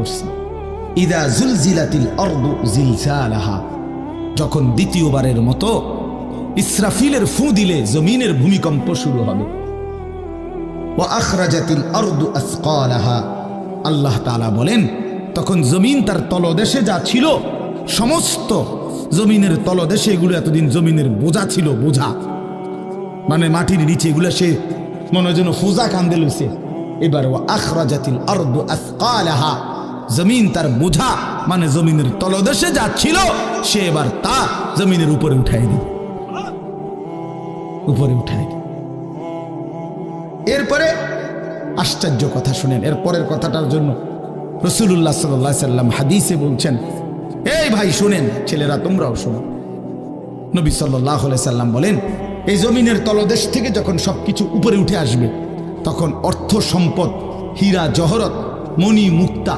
করছি। ইদা জুলজিলাতিল আরদু জিলজালাহা, যখন দ্বিতীয়বারের মতো ইসরাফিলের ফু দিলে জমিনের ভূমিকম্প শুরু হবে। ওয়া আখরাজাতিল আরদু আসকালাহা, আল্লাহ তাআলা বলেন তখন জমিন তার তলদেশে যা ছিল সমস্ত জমিনের তলদেশে, এগুলো এতদিন জমিনের বোঝা ছিল, বোঝা মানে মাটির নিচে, এগুলো সে মনে হয় যেন ফোজা কান্দে লইছে। এবার ওয়া আখরাজাতিল আরদু আসকালাহা, জমিন তার বোঝা মানে জমিনের তলদেশে যা ছিল সে এবার তা জমিনের উপরে উঠাই দিবে, উপরে উঠাই দিবে। এরপরে আশ্চর্য কথা শুনেন, এর পরের কথাটার জন্য রাসূলুল্লাহ সাল্লাল্লাহু আলাইহি সাল্লাম হাদিসে বলছেন, এই ভাই শুনেন, ছেলেরা তোমরাও শোনো। নবী সাল্লাল্লাহু আলাইহি সাল্লাম বলেন, এই জমিনের তলদেশ থেকে যখন সবকিছু উপরে উঠে আসবে তখন অর্থ সম্পদ, হীরা জহরত, মণি মুক্তা